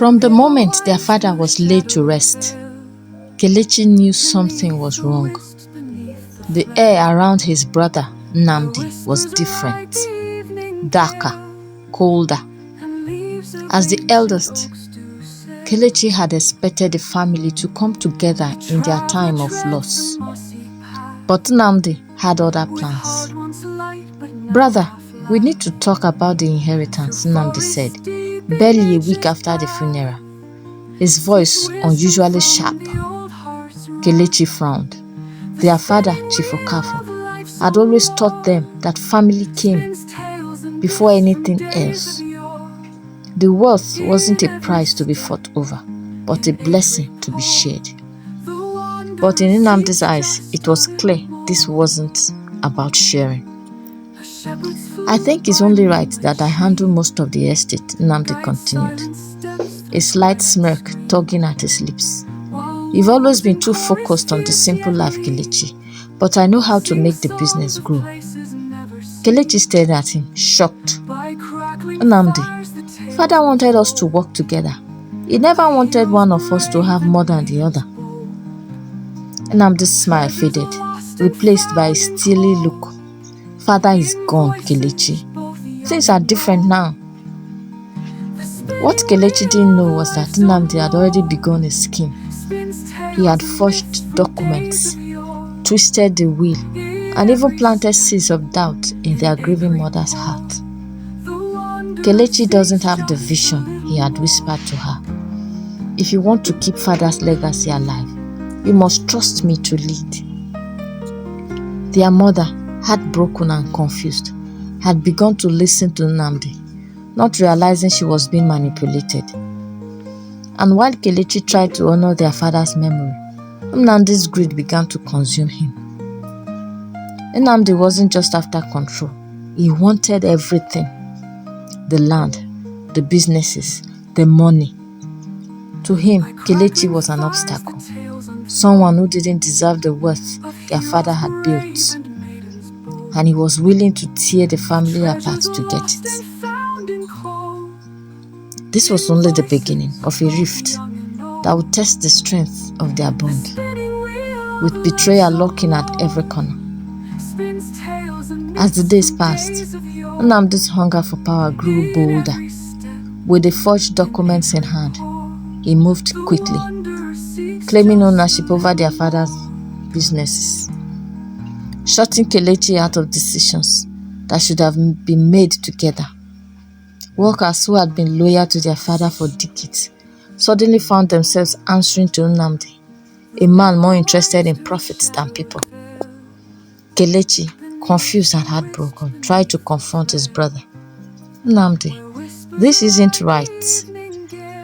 From the moment their father was laid to rest, Kelechi knew something was wrong. The air around his brother Nnamdi was different, darker, colder. As the eldest, Kelechi had expected the family to come together in their time of loss. But Nnamdi had other plans. "Brother, we need to talk about the inheritance," Nnamdi said, barely a week after the funeral, his voice unusually sharp. Kelechi frowned. Their father, Chief Okafor, had always taught them that family came before anything else. The wealth wasn't a prize to be fought over, but a blessing to be shared. But in Nnamdi's eyes, it was clear this wasn't about sharing. "I think it's only right that I handle most of the estate," Nnamdi continued, a slight smirk tugging at his lips. "You've always been too focused on the simple life, Kelechi, but I know how to make the business grow." Kelechi stared at him, shocked. "Nnamdi, Father wanted us to work together. He never wanted one of us to have more than the other." Nnamdi's smile faded, replaced by a steely look. "Father is gone, Kelechi. Things are different now." What Kelechi didn't know was that Nnamdi had already begun a scheme. He had forged documents, twisted the will, and even planted seeds of doubt in their grieving mother's heart. "Kelechi doesn't have the vision," he had whispered to her. "If you want to keep Father's legacy alive, you must trust me to lead." Their mother, heartbroken and confused, had begun to listen to Nnamdi, not realizing she was being manipulated. And while Kelechi tried to honor their father's memory, Nnamdi's greed began to consume him. Nnamdi wasn't just after control, he wanted everything. The land, the businesses, the money. To him, Kelechi was an obstacle, someone who didn't deserve the wealth their father had built, and he was willing to tear the family apart to get it. This was only the beginning of a rift that would test the strength of their bond, with betrayal lurking at every corner. As the days passed, Nnamdi's hunger for power grew bolder. With the forged documents in hand, he moved quickly, claiming ownership over their father's businesses, shutting Kelechi out of decisions that should have been made together. Workers who had been loyal to their father for decades suddenly found themselves answering to Nnamdi, a man more interested in profits than people. Kelechi, confused and heartbroken, tried to confront his brother. "Nnamdi, this isn't right.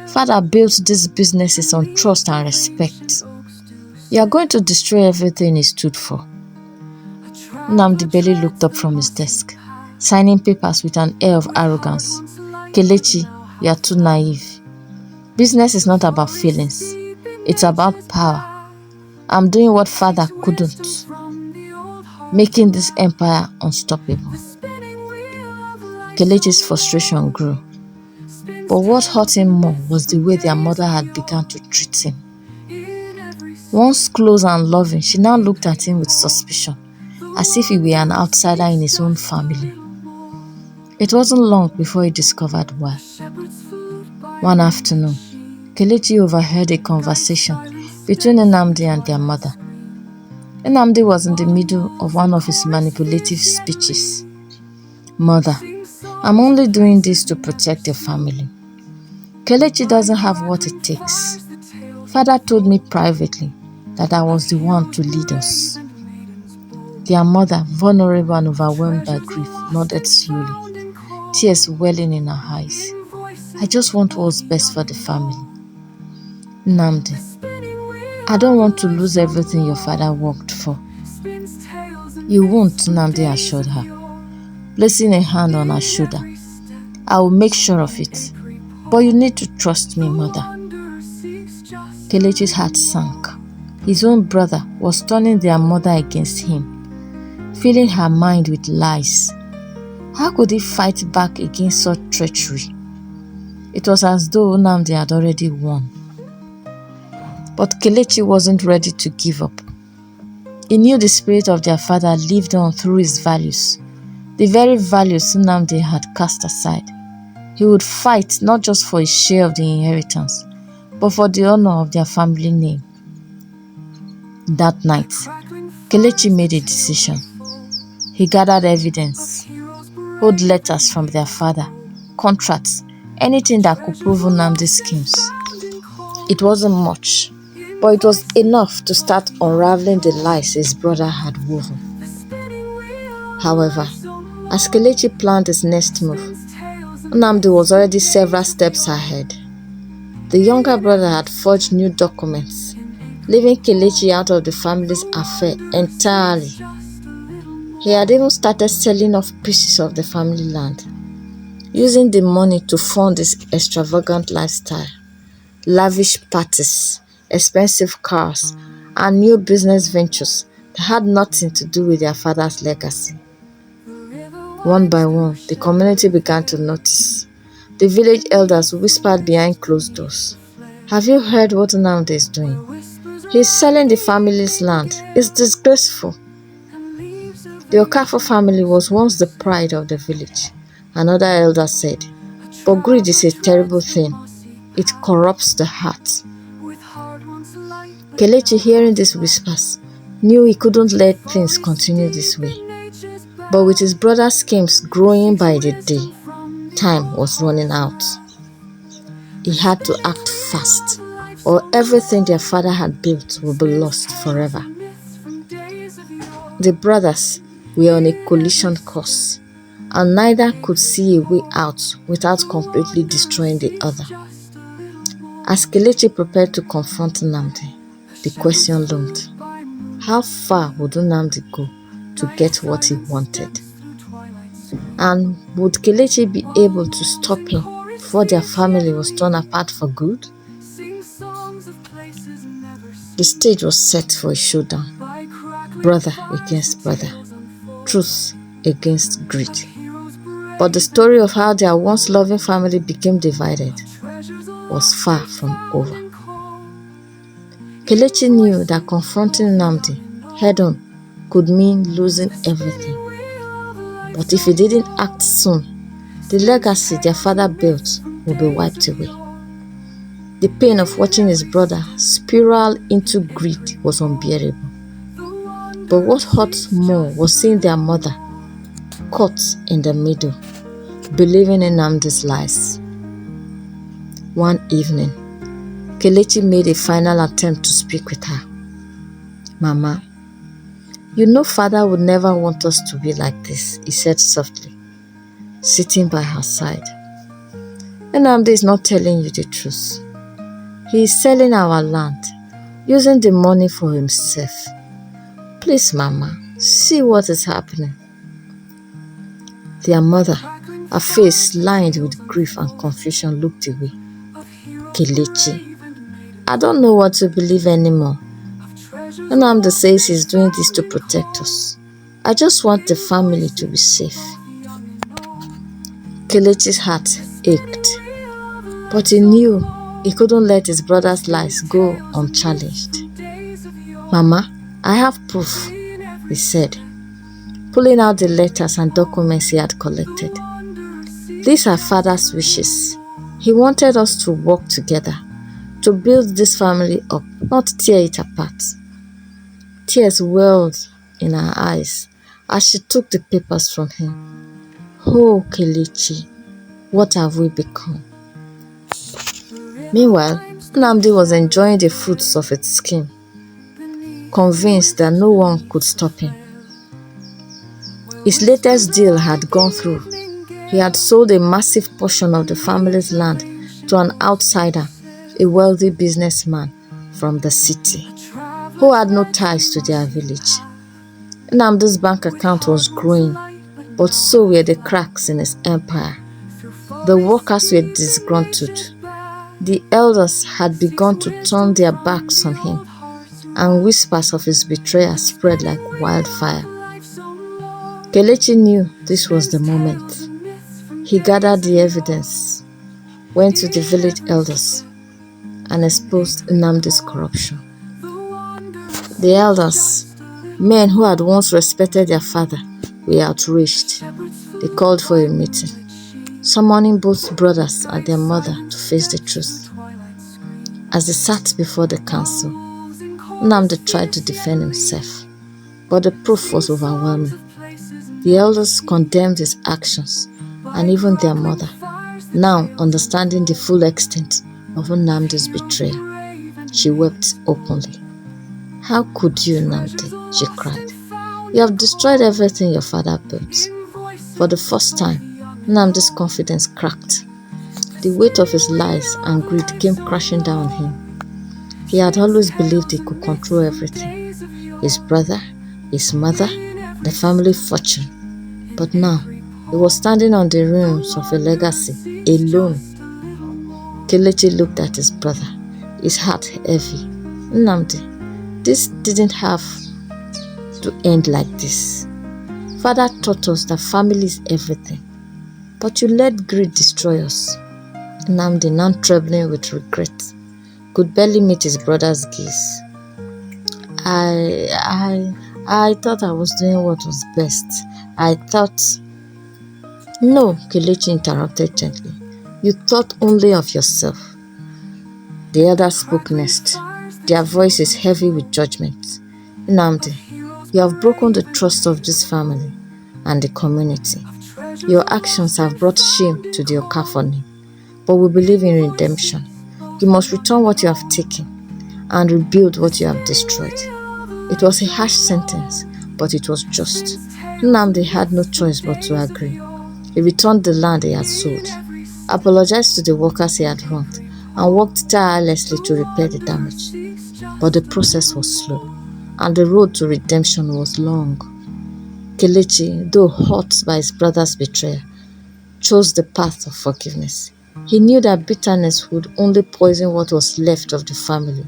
Father built these businesses on trust and respect. You are going to destroy everything he stood for." Nnamdi barely looked up from his desk, signing papers with an air of arrogance. "Kelechi, you are too naive. Business is not about feelings. It's about power. I'm doing what Father couldn't, making this empire unstoppable." Kelechi's frustration grew. But what hurt him more was the way their mother had begun to treat him. Once close and loving, she now looked at him with suspicion, as if he were an outsider in his own family. It wasn't long before he discovered why. One afternoon, Kelechi overheard a conversation between Nnamdi and their mother. Nnamdi was in the middle of one of his manipulative speeches. "Mother, I'm only doing this to protect the family. Kelechi doesn't have what it takes. Father told me privately that I was the one to lead us." Their mother, vulnerable and overwhelmed by grief, nodded slowly, tears welling in her eyes. "I just want what's best for the family. Nnamdi, I don't want to lose everything your father worked for." "You won't," Nnamdi assured her, placing a hand on her shoulder. "I will make sure of it. But you need to trust me, Mother." Kelechi's heart sank. His own brother was turning their mother against him, filling her mind with lies. How could he fight back against such treachery? It was as though Nnamdi had already won. But Kelechi wasn't ready to give up. He knew the spirit of their father lived on through his values, the very values Nnamdi had cast aside. He would fight not just for his share of the inheritance, but for the honor of their family name. That night, Kelechi made a decision. He gathered evidence, old letters from their father, contracts, anything that could prove Nnamdi's schemes. It wasn't much, but it was enough to start unraveling the lies his brother had woven. However, as Kelechi planned his next move, Nnamdi was already several steps ahead. The younger brother had forged new documents, leaving Kelechi out of the family's affair entirely. He had even started selling off pieces of the family land, using the money to fund his extravagant lifestyle, lavish parties, expensive cars, and new business ventures that had nothing to do with their father's legacy. One by one, the community began to notice. The village elders whispered behind closed doors, "Have you heard what Nnamdi is doing? He's selling the family's land. It's disgraceful." The Okafo family was once the pride of the village. Another elder said, "But greed is a terrible thing. It corrupts the heart." Kelechi, hearing these whispers, knew he couldn't let things continue this way. But with his brother's schemes growing by the day, time was running out. He had to act fast, or everything their father had built would be lost forever. The brothers were on a collision course, and neither could see a way out without completely destroying the other. As Kelechi prepared to confront Nnamdi, the question loomed: how far would Nnamdi go to get what he wanted? And would Kelechi be able to stop him before their family was torn apart for good? The stage was set for a showdown. Brother against brother. Truth against greed. But the story of how their once loving family became divided was far from over. Kelechi knew that confronting Nnamdi head-on could mean losing everything. But if he didn't act soon, the legacy their father built would be wiped away. The pain of watching his brother spiral into greed was unbearable. But what hurt more was seeing their mother caught in the middle, believing in Nnamdi's lies. One evening, Kelechi made a final attempt to speak with her. "Mama, you know father would never want us to be like this," he said softly, sitting by her side. "Nnamdi is not telling you the truth. He is selling our land, using the money for himself. Please, Mama, see what is happening." Their mother, her face lined with grief and confusion, looked away. "Kelechi, I don't know what to believe anymore. Nnamdi says he's doing this to protect us. I just want the family to be safe." Kelechi's heart ached, but he knew he couldn't let his brother's lies go unchallenged. "Mama, I have proof," he said, pulling out the letters and documents he had collected. "These are father's wishes. He wanted us to work together, to build this family up, not tear it apart." Tears welled in her eyes as she took the papers from him. "Oh, Kelechi, what have we become?" Meanwhile, Nnamdi was enjoying the fruits of its scheme, convinced that no one could stop him. His latest deal had gone through. He had sold a massive portion of the family's land to an outsider, a wealthy businessman from the city, who had no ties to their village. Nnamdi's bank account was growing, but so were the cracks in his empire. The workers were disgruntled. The elders had begun to turn their backs on him, and whispers of his betrayal spread like wildfire. Kelechi knew this was the moment. He gathered the evidence. went to the village elders and exposed Nnamdi's corruption. The elders, men who had once respected their father, were outraged. They called for a meeting, summoning both brothers and their mother to face the truth. As they sat before the council, Nnamdi tried to defend himself, but the proof was overwhelming. The elders condemned his actions, and even their mother, now understanding the full extent of Nnamdi's betrayal, she wept openly. "How could you, Nnamdi?" she cried. "You have destroyed everything your father built." For the first time, Nnamdi's confidence cracked. The weight of his lies and greed came crashing down on him. He had always believed he could control everything: his brother, his mother, the family fortune. But now, he was standing on the ruins of a legacy, alone. Kelechi looked at his brother, his heart heavy. "Nnamdi, this didn't have to end like this. Father taught us that family is everything, but you let greed destroy us." Nnamdi, now trembling with regret, could barely meet his brother's gaze. I thought I was doing what was best. I thought..." "No," Kelechi interrupted gently. "You thought only of yourself." The elder spoke next, their voices heavy with judgment. "Nnamdi, you have broken the trust of this family and the community. Your actions have brought shame to the Okafor name, but we believe in redemption. You must return what you have taken and rebuild what you have destroyed." It was a harsh sentence, but it was just. Nnamdi had no choice but to agree. He returned the land he had sold, apologized to the workers he had wronged, and worked tirelessly to repair the damage. But the process was slow, and the road to redemption was long. Kelechi, though hurt by his brother's betrayal, chose the path of forgiveness. He knew that bitterness would only poison what was left of the family.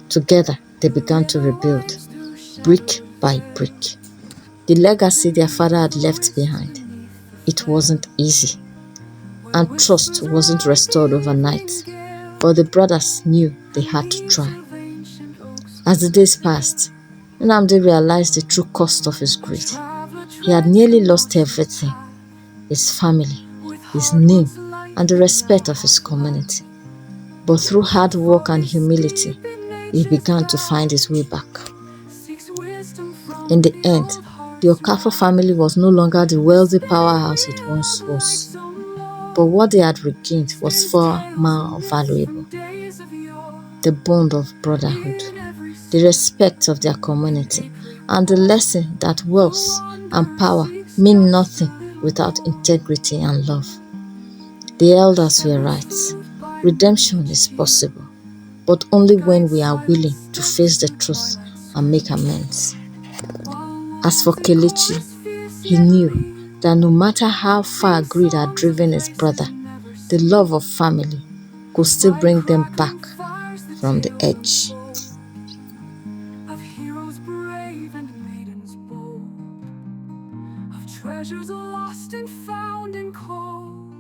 Together, they began to rebuild, brick by brick, the legacy their father had left behind. It wasn't easy, and trust wasn't restored overnight, but the brothers knew they had to try. As the days passed, Nnamdi realized the true cost of his greed. He had nearly lost everything: his family, his name, and the respect of his community. But through hard work and humility, he began to find his way back. In the end, the Okafor family was no longer the wealthy powerhouse it once was, but what they had regained was far more valuable: the bond of brotherhood, the respect of their community, and the lesson that wealth and power mean nothing without integrity and love. The elders were right. Redemption is possible, but only when we are willing to face the truth and make amends. As for Kelechi, he knew that no matter how far greed had driven his brother, the love of family could still bring them back from the edge. Of heroes brave and maidens bold, of treasures lost and found and cold,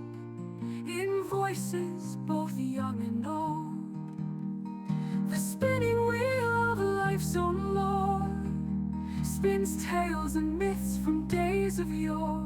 in voices both young and old. The spinning wheel of life's own lore spins tales and myths from days of yore.